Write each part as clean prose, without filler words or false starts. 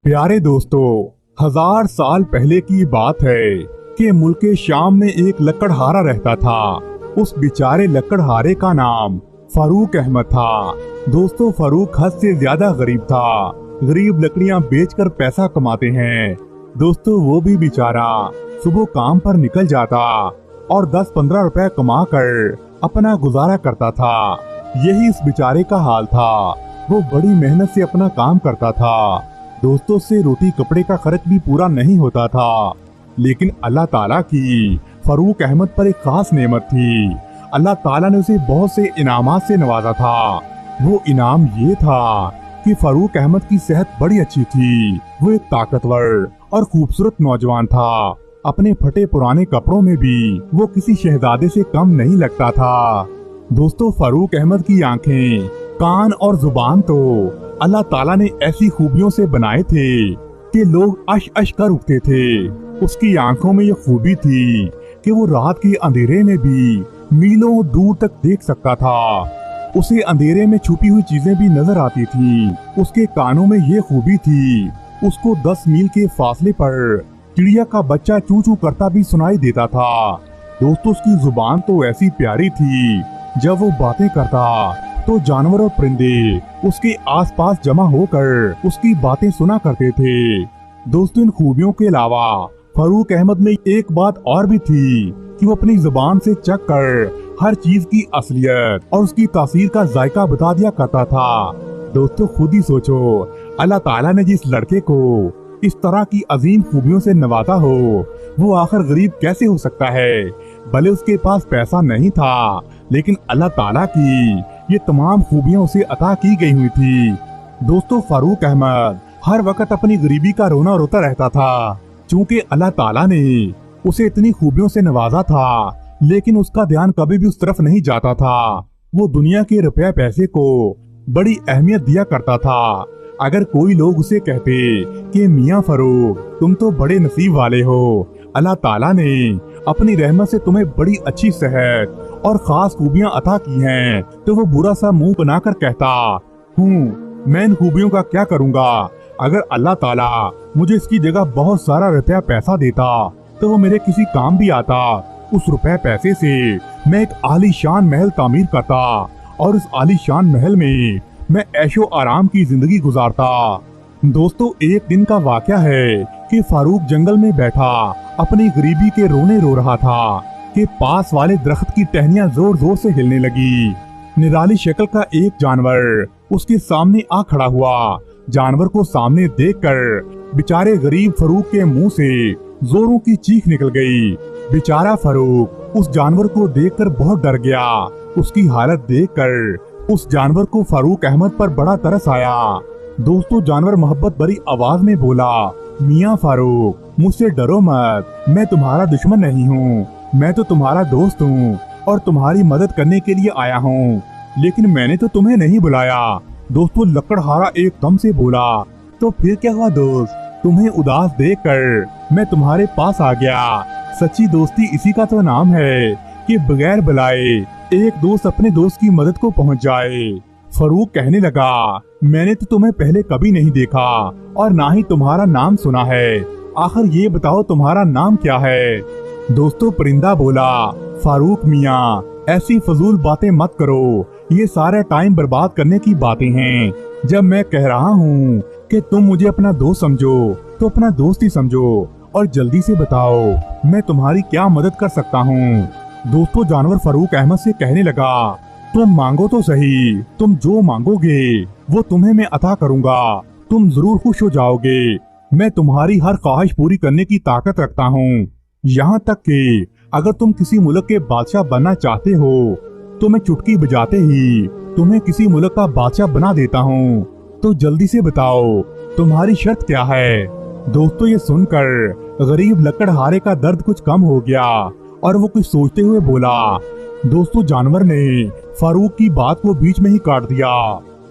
प्यारे दोस्तों, 1000 साल पहले की बात है कि मुल्क शाम में एक लकड़हारा रहता था। उस बेचारे लकड़हारे का नाम फारूक अहमद था। दोस्तों, फारूक हद से ज्यादा गरीब था। गरीब लकड़ियां बेचकर पैसा कमाते हैं। दोस्तों, वो भी बेचारा सुबह काम पर निकल जाता और 10-15 रुपए कमा कर अपना गुजारा करता था। यही इस बेचारे का हाल था। वो बड़ी मेहनत से अपना काम करता था। दोस्तों, से रोटी कपड़े का खर्च भी पूरा नहीं होता था। लेकिन अल्लाह ताला की फारूक अहमद पर एक खास नेमत थी। अल्लाह ताला ने उसे बहुत से इनामात से नवाजा था। वो इनाम ये था कि फारूक अहमद की सेहत बड़ी अच्छी थी। वो एक ताकतवर और खूबसूरत नौजवान था। अपने फटे पुराने कपड़ों में भी वो किसी शहजादे से कम नहीं लगता था। दोस्तों, फारूक अहमद की आंखें, कान और जुबान तो अल्लाह ताला ने ऐसी खूबियों से बनाए थे कि लोग अश अश कर उठते थे। उसकी आंखों में ये खूबी थी कि वो रात के अंधेरे में भी मीलों दूर तक देख सकता था। उसे अंधेरे में छुपी हुई चीजें भी नजर आती थी। उसके कानों में ये खूबी थी, उसको 10 मील के फासले पर चिड़िया का बच्चा चू चू करता भी सुनाई देता था। दोस्तों, उसकी जुबान तो ऐसी प्यारी थी, जब वो बातें करता तो जानवर और परिंदे उसके आसपास जमा होकर उसकी बातें सुना करते थे। दोस्तों, इन खूबियों के अलावा फारूक अहमद में एक बात और भी थी कि वो अपनी जुबान से चख कर हर चीज की असलियत और उसकी तासीर का जायका बता दिया करता था। दोस्तों, खुद ही सोचो, अल्लाह ताला ने जिस लड़के को इस तरह की अजीम खूबियों से नवाजा हो, वो आखिर गरीब कैसे हो सकता है। भले उसके पास पैसा नहीं था, लेकिन अल्लाह ताला की ये तमाम खूबियां उसे अता की गई हुई थी। दोस्तों, फारूक अहमद हर वक्त अपनी गरीबी का रोना रोता रहता था। चूँकि अल्लाह ताला ने उसे इतनी खूबियों से नवाजा था, लेकिन उसका ध्यान कभी भी उस तरफ नहीं जाता था। वो दुनिया के रुपया पैसे को बड़ी अहमियत दिया करता था। अगर कोई लोग उसे कहते कि मियाँ फारूक, तुम तो बड़े नसीब वाले हो, अल्लाह ताला ने अपनी रहमत से तुम्हें बड़ी अच्छी सेहत और खास खूबियां अता की हैं, तो वो बुरा सा मुंह बनाकर कहता, मैं इन खूबियों का क्या करूंगा। अगर अल्लाह ताला मुझे इसकी जगह बहुत सारा रुपया पैसा देता तो वो मेरे किसी काम भी आता। उस रुपए पैसे से मैं एक आलीशान महल तामीर करता और उस आलीशान महल में मैं ऐशो आराम की जिंदगी गुजारता। दोस्तों, एक दिन का वाकया है कि फारूक जंगल में बैठा अपनी गरीबी के रोने रो रहा था कि पास वाले दरख्त की टहनियां जोर जोर से हिलने लगी। निराली शक्ल का एक जानवर उसके सामने आ खड़ा हुआ। जानवर को सामने देखकर बेचारे गरीब फारूक के मुंह से जोरों की चीख निकल गई। बेचारा फारूक उस जानवर को देखकर बहुत डर गया। उसकी हालत देखकर उस जानवर को फारूक अहमद पर बड़ा तरस आया। दोस्तों, जानवर मोहब्बत भरी आवाज में बोला, मियाँ फारूक, मुझसे डरो मत, मैं तुम्हारा दुश्मन नहीं हूँ, मैं तो तुम्हारा दोस्त हूँ और तुम्हारी मदद करने के लिए आया हूँ। लेकिन मैंने तो तुम्हें नहीं बुलाया। दोस्तों, लकड़हारा एकदम से बोला, तो फिर क्या हुआ दोस्त, तुम्हें उदास देखकर मैं तुम्हारे पास आ गया। सच्ची दोस्ती इसी का तो नाम है कि बगैर बुलाए एक दोस्त अपने दोस्त की मदद को पहुँच जाए। फारूक कहने लगा, मैंने तो तुम्हें पहले कभी नहीं देखा और ना ही तुम्हारा नाम सुना है। आखिर ये बताओ, तुम्हारा नाम क्या है। दोस्तों, परिंदा बोला, फारूक मियाँ, ऐसी फजूल बातें मत करो, ये सारा टाइम बर्बाद करने की बातें हैं। जब मैं कह रहा हूँ कि तुम मुझे अपना दोस्त समझो, तो अपना दोस्त ही समझो और जल्दी से बताओ मैं तुम्हारी क्या मदद कर सकता हूँ। दोस्तों, जानवर फारूक अहमद से कहने लगा, तुम मांगो तो सही, तुम जो मांगोगे वो तुम्हें मैं अता करूँगा। तुम जरूर खुश हो जाओगे। मैं तुम्हारी हर ख्वाहिश पूरी करने की ताकत रखता हूँ। यहाँ तक कि अगर तुम किसी मुल्क के बादशाह बनना चाहते हो तो मैं चुटकी बजाते ही तुम्हें किसी मुल्क का बादशाह बना देता हूँ। तो जल्दी से बताओ तुम्हारी शर्त क्या है। दोस्तों, ये सुनकर गरीब लकड़हारे का दर्द कुछ कम हो गया और वो कुछ सोचते हुए बोला। दोस्तों, जानवर ने फारूक की बात को बीच में ही काट दिया।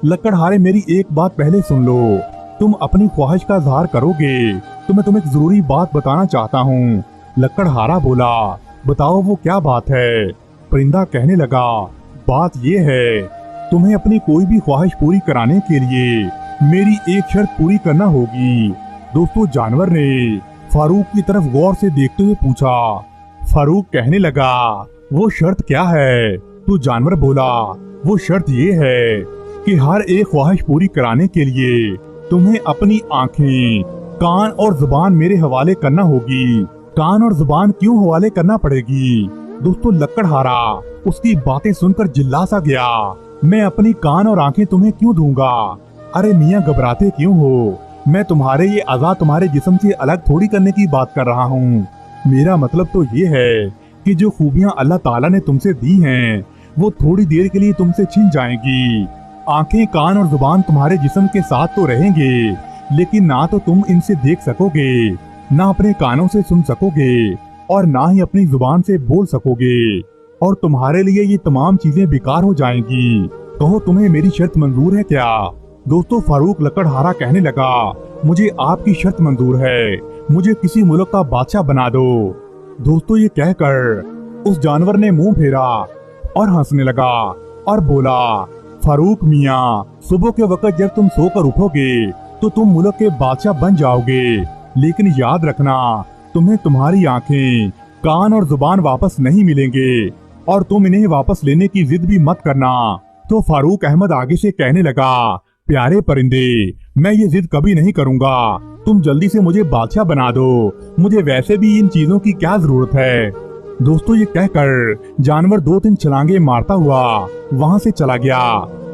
लकड़हारे, मेरी एक बात पहले सुन लो। तुम अपनी ख्वाहिश का इजहार करोगे तो मैं तुम्हें एक जरूरी बात बताना चाहता हूँ। लकड़हारा बोला, बताओ वो क्या बात है। परिंदा कहने लगा, बात ये है, तुम्हें अपनी कोई भी ख्वाहिश पूरी कराने के लिए मेरी एक शर्त पूरी करना होगी। दोस्तों जानवर ने फारूक की तरफ गौर से देखते हुए पूछा। फारूक कहने लगा, वो शर्त क्या है? तो जानवर बोला, वो शर्त ये है कि हर एक ख्वाहिश पूरी कराने के लिए तुम्हें अपनी आंखें, कान और जुबान मेरे हवाले करना होगी। कान और जुबान क्यों हवाले करना पड़ेगी? दोस्तों लकड़हारा उसकी बातें सुनकर चिल्ला सा गया, मैं अपनी कान और आंखें तुम्हें क्यों दूंगा? अरे मियाँ घबराते क्यों हो? मैं तुम्हारे ये अज़ा तुम्हारे जिस्म से अलग थोड़ी करने की बात कर रहा हूँ। मेरा मतलब तो ये है कि जो खूबियाँ अल्लाह ताला ने तुमसे दी हैं वो थोड़ी देर के लिए तुमसे छिन जाएंगी। आंखें, कान और जुबान तुम्हारे जिस्म के साथ तो रहेंगे, लेकिन ना तो तुम इनसे देख सकोगे, ना अपने कानों से सुन सकोगे और ना ही अपनी जुबान से बोल सकोगे, और तुम्हारे लिए ये तमाम चीजें बेकार हो जाएंगी। कहो तुम्हें मेरी शर्त मंजूर है क्या? दोस्तों फारूक लकड़हारा कहने लगा, मुझे आपकी शर्त मंजूर है, मुझे किसी मुल्क का बादशाह बना दो। दोस्तों ये कहकर उस जानवर ने मुंह फेरा और हंसने लगा और बोला, फारूक मियाँ, सुबह के वक्त जब तुम सोकर उठोगे तो तुम मुल्क के बादशाह बन जाओगे, लेकिन याद रखना तुम्हें तुम्हारी आंखें, कान और जुबान वापस नहीं मिलेंगे और तुम इन्हें वापस लेने की जिद भी मत करना। तो फारूक अहमद आगे से कहने लगा, प्यारे परिंदे, मैं ये जिद कभी नहीं करूंगा, तुम जल्दी से मुझे बादशाह बना दो, मुझे वैसे भी इन चीजों की क्या जरूरत है। दोस्तों ये कहकर जानवर 2-3 छलांगे मारता हुआ वहाँ से चला गया,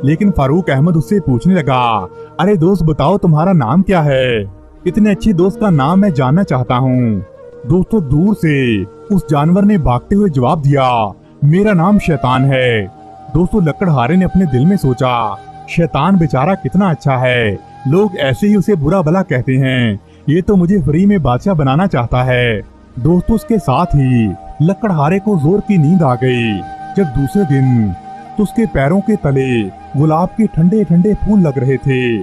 लेकिन फारूक अहमद उससे पूछने लगा, अरे दोस्त बताओ तुम्हारा नाम क्या है? इतने अच्छे दोस्त का नाम मैं जानना चाहता हूँ। दोस्तों दूर से उस जानवर ने भागते हुए जवाब दिया, मेरा नाम शैतान है। दोस्तों लकड़हारे ने अपने दिल में सोचा, शैतान बेचारा कितना अच्छा है, लोग ऐसे ही उसे बुरा भला कहते हैं, ये तो मुझे फ्री में बादशाह बनाना चाहता है। दोस्तों उसके साथ ही लकड़हारे को जोर की नींद आ गई। जब दूसरे दिन तो उसके पैरों के तले गुलाब के ठंडे ठंडे फूल लग रहे थे।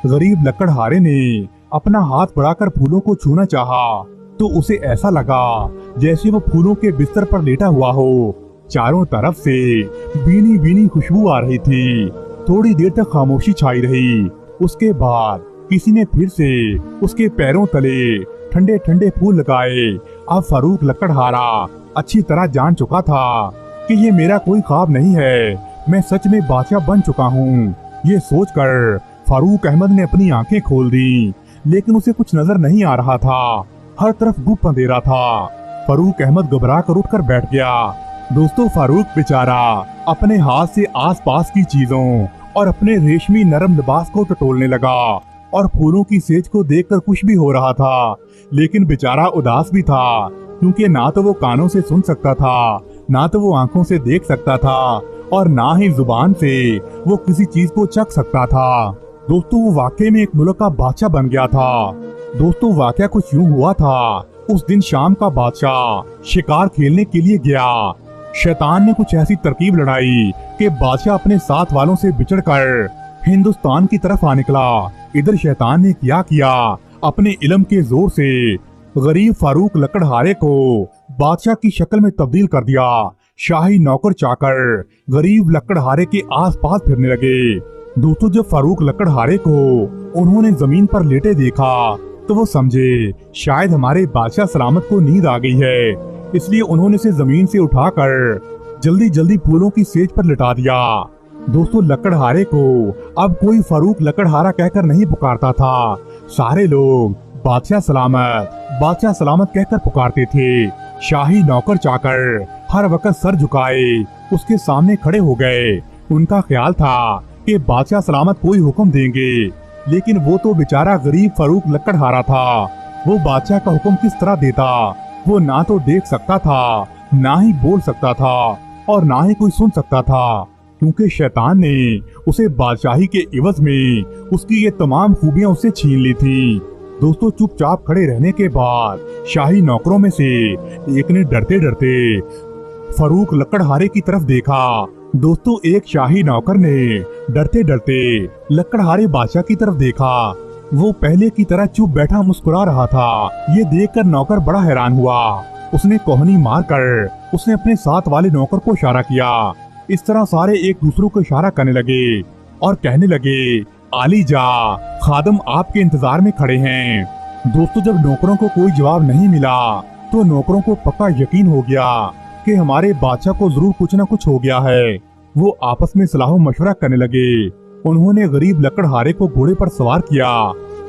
गरीब लकड़हारे ने अपना हाथ बढ़ाकर फूलों को छूना चाहा तो उसे ऐसा लगा जैसे वो फूलों के बिस्तर पर लेटा हुआ हो। चारों तरफ से बीनी बीनी खुशबू आ रही थी। थोड़ी देर तक खामोशी छाई रही। उसके बाद किसी ने फिर से उसके पैरों तले ठंडे ठंडे फूल लगाए। अब फारूक लकड़हारा अच्छी तरह जान चुका था कि ये मेरा कोई ख्वाब नहीं है, मैं सच में बादशाह बन चुका हूँ। ये सोचकर फारूक अहमद ने अपनी आंखें खोल दी, लेकिन उसे कुछ नजर नहीं आ रहा था। हर तरफ गुप्त अंधेरा था। फारूक अहमद घबरा कर उठकर बैठ गया। दोस्तों फारूक बेचारा अपने हाथ से आसपास की चीजों और अपने रेशमी नरम लिबास को टटोलने लगा और फूलों की सेज को देखकर खुश भी हो रहा था, लेकिन बेचारा उदास भी था, क्योंकि ना तो वो कानों से सुन सकता था, ना तो वो आंखों से देख सकता था और ना ही जुबान से वो किसी चीज को चख सकता था। दोस्तों वो वाकई में एक मुल्क का बादशाह बन गया था। दोस्तों वाकया कुछ यूं हुआ था। उस दिन शाम का बादशाह शिकार खेलने के लिए गया। शैतान ने कुछ ऐसी तरकीब लड़ाई कि बादशाह अपने साथ वालों से बिछड़कर हिंदुस्तान की तरफ आ निकला। इधर शैतान ने क्या किया, अपने इल्म के जोर से गरीब फारूक लकड़हारे को बादशाह की शक्ल में तब्दील कर दिया। शाही नौकर चाकर गरीब लकड़हारे के आसपास फिरने लगे। दोस्तों जब फारूक लकड़हारे को उन्होंने जमीन पर लेटे देखा तो वो समझे शायद हमारे बादशाह सलामत को नींद आ गई है, इसलिए उन्होंने उसे जमीन से उठाकर जल्दी जल्दी फूलों की सेज पर लिटा दिया। दोस्तों लकड़हारे को अब कोई फारूक लकड़हारा कहकर नहीं पुकारता था, सारे लोग बादशाह सलामत कहकर पुकारते थे। शाही नौकर चाकर हर वक्त सर झुकाए उसके सामने खड़े हो गए। उनका ख्याल था कि बादशाह सलामत कोई हुक्म देंगे, लेकिन वो तो बेचारा गरीब फारूक लकड़हारा था। वो बादशाह का हुक्म किस तरह देता? वो ना तो देख सकता था, ना ही बोल सकता था और ना ही कोई सुन सकता था, क्योंकि शैतान ने उसे बादशाही के इवज में उसकी ये तमाम खूबियां उससे छीन ली थी। दोस्तों चुपचाप खड़े रहने के बाद शाही नौकरों में से एक ने डरते डरते फारूक लकड़हारे की तरफ देखा। दोस्तों एक शाही नौकर ने डरते डरते लकड़हारे बादशाह की तरफ देखा। वो पहले की तरह चुप बैठा मुस्कुरा रहा था। ये देखकर नौकर बड़ा हैरान हुआ। उसने कोहनी मारकर उसने अपने साथ वाले नौकर को इशारा किया। इस तरह सारे एक दूसरे को इशारा करने लगे और कहने लगे आली जा, खादम आपके इंतजार में खड़े हैं। दोस्तों जब नौकरों को कोई जवाब नहीं मिला तो नौकरों को पक्का यकीन हो गया कि हमारे बादशाह को जरूर कुछ न कुछ हो गया है। वो आपस में सलाह मशवरा करने लगे। उन्होंने गरीब लकड़हारे को घोड़े पर सवार किया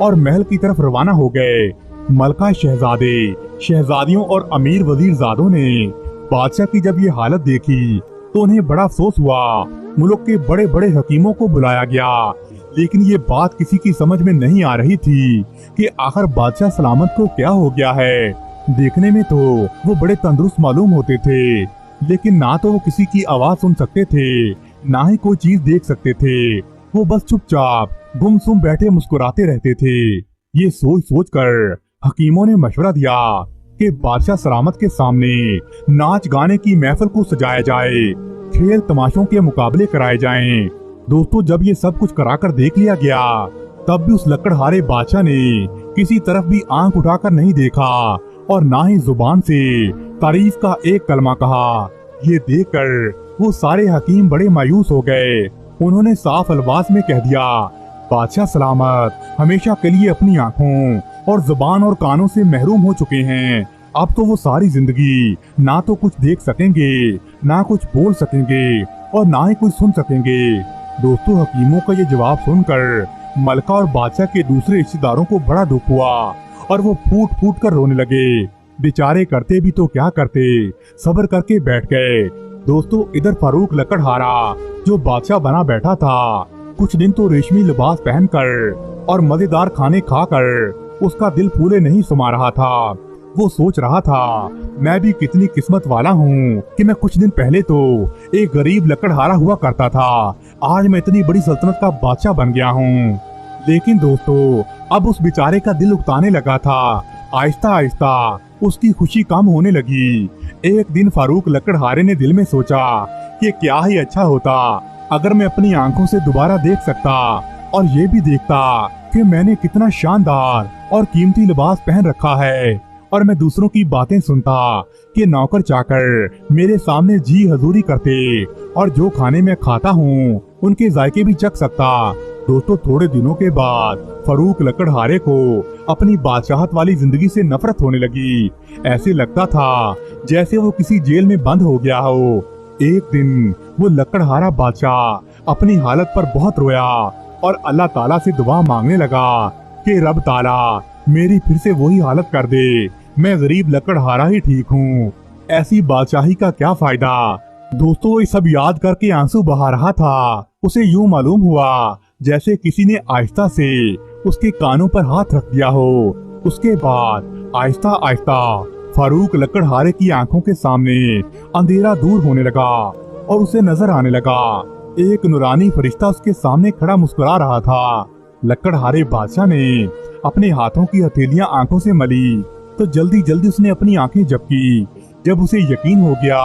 और महल की तरफ रवाना हो गए। मलका शहजादे, शहजादियों और अमीर वजीरजादों ने बादशाह की जब ये हालत देखी तो उन्हें बड़ा अफसोस हुआ। मुल्क के बड़े बड़े हकीमों को बुलाया गया, लेकिन ये बात किसी की समझ में नहीं आ रही थी कि आखिर बादशाह सलामत को क्या हो गया है। देखने में तो वो बड़े तंदुरुस्त मालूम होते थे, लेकिन ना तो वो किसी की आवाज सुन सकते थे, ना ही कोई चीज देख सकते थे। वो बस चुपचाप गुमसुम बैठे मुस्कुराते रहते थे। ये सोच सोच कर हकीमों ने मशवरा दिया कि बादशाह सलामत के सामने नाच गाने की महफिल को सजाया जाए, खेल तमाशों के मुकाबले कराए जाएं। दोस्तों जब ये सब कुछ कराकर देख लिया गया तब भी उस लकड़हारे बादशाह ने किसी तरफ भी आंख उठाकर नहीं देखा और ना ही जुबान से तारीफ का एक कलमा कहा। ये देखकर वो सारे हकीम बड़े मायूस हो गए। उन्होंने साफ अल्फाज में कह दिया, बादशाह सलामत हमेशा के लिए अपनी आंखों और जुबान और कानों से महरूम हो चुके हैं। अब तो वो सारी जिंदगी ना तो कुछ देख सकेंगे, ना कुछ बोल सकेंगे और ना ही कुछ सुन सकेंगे। दोस्तों हकीमों का ये जवाब सुनकर मलका और बादशाह के दूसरे रिश्तेदारों को बड़ा दुख हुआ और वो फूट फूट कर रोने लगे। बेचारे करते भी तो क्या करते, सब्र करके बैठ गए। दोस्तों इधर फारूक लकड़हारा जो बादशाह बना बैठा था, कुछ दिन तो रेशमी लिबास पहनकर और मजेदार खाने खाकर उसका दिल फूले नहीं समा रहा था। वो सोच रहा था, मैं भी कितनी किस्मत वाला हूँ कि मैं कुछ दिन पहले तो एक गरीब लकड़हारा हुआ करता था, आज मैं इतनी बड़ी सल्तनत का बादशाह बन गया हूँ। लेकिन दोस्तों अब उस बेचारे का दिल उकताने लगा था। आहिस्ता आहिस्ता उसकी खुशी कम होने लगी। एक दिन फारूक लकड़हारे ने दिल में सोचा कि क्या ही अच्छा होता अगर मैं अपनी आंखों से दोबारा देख सकता और ये भी देखता कि मैंने कितना शानदार और कीमती लिबास पहन रखा है, और मैं दूसरों की बातें सुनता कि नौकर चाकर मेरे सामने जी हजूरी करते और जो खाने में खाता हूँ उनके जायके भी चख सकता। दोस्तों थोड़े दिनों के बाद फारूक लकड़हारे को अपनी बादशाहत वाली जिंदगी से नफरत होने लगी। ऐसे लगता था जैसे वो किसी जेल में बंद हो गया हो। एक दिन वो लकड़हारा बादशाह अपनी हालत पर बहुत रोया और अल्लाह ताला से दुआ मांगने लगा कि रब ताला मेरी फिर से वही हालत कर दे, मैं गरीब लकड़हारा ही ठीक हूँ, ऐसी बादशाही का क्या फायदा। दोस्तों ये सब याद करके आंसू बहा रहा था। उसे यूं मालूम हुआ जैसे किसी ने आहिस्ता से उसके कानों पर हाथ रख दिया हो। उसके बाद आहिस्ता आहिस्ता फारूक लकड़हारे की आंखों के सामने अंधेरा दूर होने लगा और उसे नजर आने लगा एक नूरानी फरिश्ता उसके सामने खड़ा मुस्कुरा रहा था। लकड़हारे बादशाह ने अपने हाथों की हथेलियां आंखों से मली तो जल्दी जल्दी उसने अपनी आंखें झपकी। जब उसे यकीन हो गया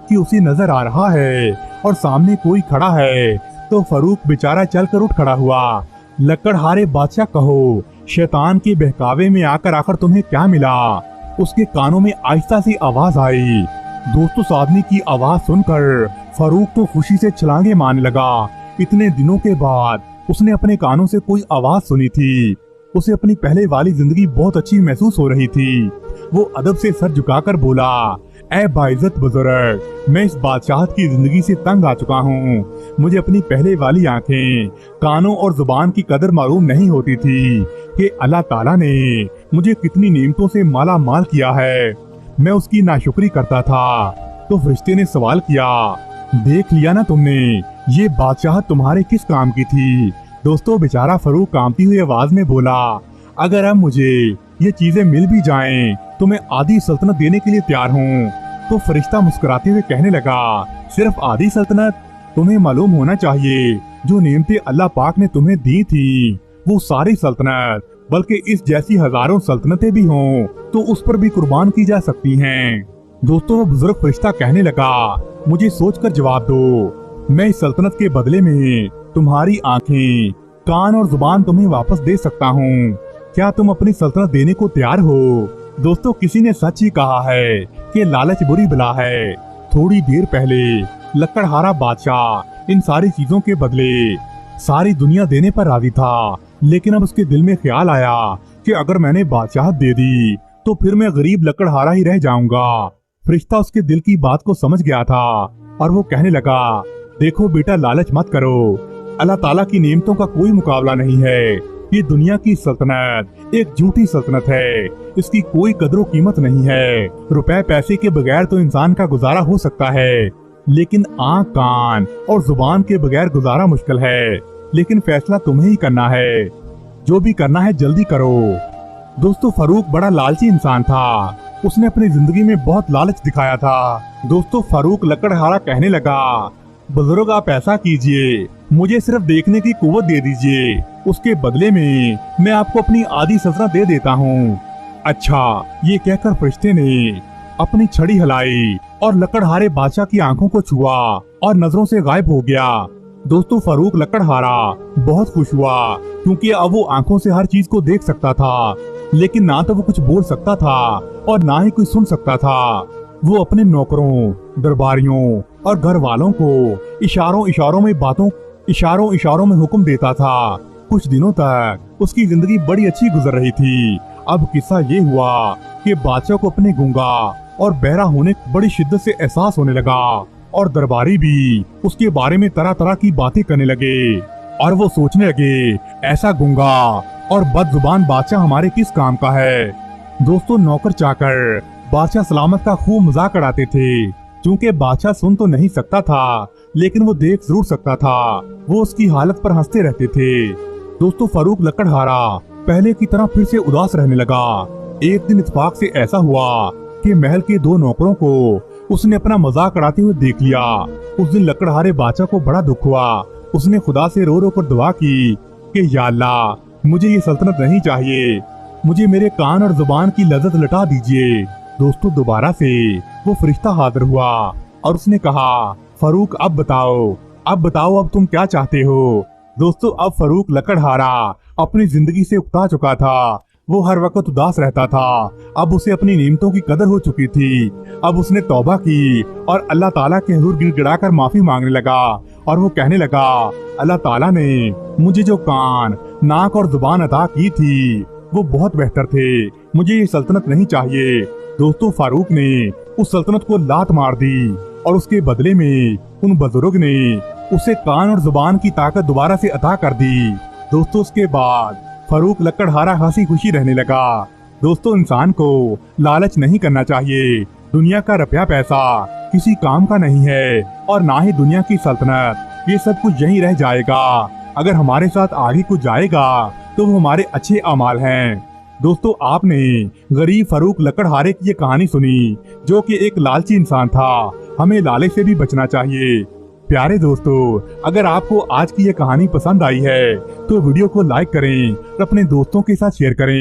कि उसे नजर आ रहा है और सामने कोई खड़ा है तो फारूक बेचारा चलकर उठ खड़ा हुआ। लकड़हारे बादशाह कहो, शैतान के बहकावे में आकर आखिर तुम्हें क्या मिला? उसके कानों में आहिस्ता सी आवाज आई। दोस्तों उस आदमी की आवाज सुनकर फारूक तो खुशी से छलांगे मारने लगा। इतने दिनों के बाद उसने अपने कानों से कोई आवाज सुनी थी। उसे अपनी पहले वाली जिंदगी बहुत अच्छी महसूस हो रही थी। वो अदब से सर झुकाकर बोला, ऐ बाइज्जत बुजुर्ग, मैं इस बादशाहत की जिंदगी से तंग आ चुका हूँ। मुझे अपनी पहले वाली आंखें, कानों और जुबान की कदर मालूम नहीं होती थी कि अल्लाह ताला ने मुझे कितनी नेमतों से माला माल किया है। मैं उसकी नाशुक्री करता था। तो फरिश्ते ने सवाल किया, देख लिया ना तुमने, ये बादशाहत तुम्हारे किस काम की थी? दोस्तों बेचारा फारूक कांपती हुई आवाज में बोला, अगर अब मुझे ये चीजें मिल भी जाएं तो मैं आधी सल्तनत देने के लिए तैयार हूँ। तो फरिश्ता मुस्कुराते हुए कहने लगा, सिर्फ आधी सल्तनत? तुम्हें मालूम होना चाहिए जो नेमतें अल्लाह पाक ने तुम्हें दी थी वो सारी सल्तनत, बल्कि इस जैसी हजारों सल्तनतें भी हों तो उस पर भी कुर्बान की जा सकती हैं। दोस्तों वो बुजुर्ग फरिश्ता कहने लगा, मुझे सोचकर जवाब दो, मैं इस सल्तनत के बदले में तुम्हारी आंखें, कान और जुबान तुम्हें वापस दे सकता हूँ। क्या तुम अपनी सल्तनत देने को तैयार हो? दोस्तों किसी ने सच ही कहा है कि लालच बुरी बला है। थोड़ी देर पहले लकड़हारा बादशाह इन सारी चीजों के बदले सारी दुनिया देने पर राजी था, लेकिन अब उसके दिल में ख्याल आया कि अगर मैंने बादशाहत दे दी तो फिर मैं गरीब लकड़हारा ही रह जाऊंगा। फरिश्ता उसके दिल की बात को समझ गया था और वो कहने लगा, देखो बेटा, लालच मत करो। अल्लाह ताला की नेमतों का कोई मुकाबला नहीं है। ये दुनिया की सल्तनत एक झूठी सल्तनत है, इसकी कोई कदर कीमत नहीं है। रुपए पैसे के बगैर तो इंसान का गुजारा हो सकता है, लेकिन आँख कान और जुबान के बगैर गुजारा मुश्किल है। लेकिन फैसला तुम्हें ही करना है, जो भी करना है जल्दी करो। दोस्तों, फारूक बड़ा लालची इंसान था। उसने अपनी जिंदगी में बहुत लालच दिखाया था। दोस्तों, फारूक लकड़हारा कहने लगा, बुजुर्ग आप ऐसा कीजिए, मुझे सिर्फ देखने की कुव्वत दे दीजिए, उसके बदले में मैं आपको अपनी आधी सल्तनत दे देता हूँ। अच्छा, ये कहकर फरिश्ते ने अपनी छड़ी हिलाई और लकड़हारे बादशाह की आंखों को छुआ और नजरों से गायब हो गया। दोस्तों, फारूक लकड़हारा बहुत खुश हुआ, क्योंकि अब वो आंखों से हर चीज को देख सकता था, लेकिन ना तो वो कुछ बोल सकता था और ना ही कुछ सुन सकता था। वो अपने नौकरों, दरबारियों और घर वालों को इशारों इशारों में हुक्म देता था। कुछ दिनों तक उसकी जिंदगी बड़ी अच्छी गुजर रही थी। अब किस्सा ये हुआ कि बादशाह को अपने गूंगा और बहरा होने बड़ी शिद्दत से एहसास होने लगा और दरबारी भी उसके बारे में तरह तरह की बातें करने लगे और वो सोचने लगे, ऐसा गूंगा और बदजुबान बादशाह हमारे किस काम का है। दोस्तों, नौकर चाकर बादशाह सलामत का खूब मजाक उड़ाते थे। चूंकि बादशाह सुन तो नहीं सकता था, लेकिन वो देख जरूर सकता था। वो उसकी हालत पर हंसते रहते थे। दोस्तों, फारूक लकड़हारा पहले की तरह फिर से उदास रहने लगा। एक दिन इत्तेफाक से ऐसा हुआ कि महल के दो नौकरों को उसने अपना मजाक उड़ाते हुए देख लिया। उस दिन लकड़हारे बादशाह को बड़ा दुख हुआ। उसने खुदा से रो रो कर दुआ की कि या अल्लाह, मुझे ये सल्तनत नहीं चाहिए, मुझे मेरे कान और जुबान की लज्जत लौटा दीजिए। दोस्तों, दोबारा से वो फरिश्ता हाजिर हुआ और उसने कहा, फारूक अब बताओ अब तुम क्या चाहते हो। दोस्तों, अब फारूक लकड़हारा अपनी जिंदगी से उकता चुका था। वो हर वक्त उदास रहता था। अब उसे अपनी नेमतों की कदर हो चुकी थी। अब उसने तौबा की और अल्लाह ताला के हुजूर गिड़गिड़ाकर माफी मांगने लगा और वो कहने लगा, अल्लाह ताला ने मुझे जो कान, नाक और जुबान अता की थी वो बहुत बेहतर थे, मुझे ये सल्तनत नहीं चाहिए। दोस्तों, फारूक ने उस सल्तनत को लात मार दी और उसके बदले में उन बुजुर्ग ने उसे कान और जुबान की ताकत दोबारा से अता कर दी। दोस्तों, उसके बाद फारूक लकड़हारा हंसी खुशी रहने लगा। दोस्तों, इंसान को लालच नहीं करना चाहिए। दुनिया का रुपया पैसा किसी काम का नहीं है और ना ही दुनिया की सल्तनत। ये सब कुछ यहीं रह जाएगा। अगर हमारे साथ आगे कुछ जाएगा तो वो हमारे अच्छे अमाल हैं। दोस्तों, आपने गरीब फारूक लकड़हारे की ये कहानी सुनी, जो कि एक लालची इंसान था। हमें लालच से भी बचना चाहिए। प्यारे दोस्तों, अगर आपको आज की ये कहानी पसंद आई है तो वीडियो को लाइक करें और अपने दोस्तों के साथ शेयर करें।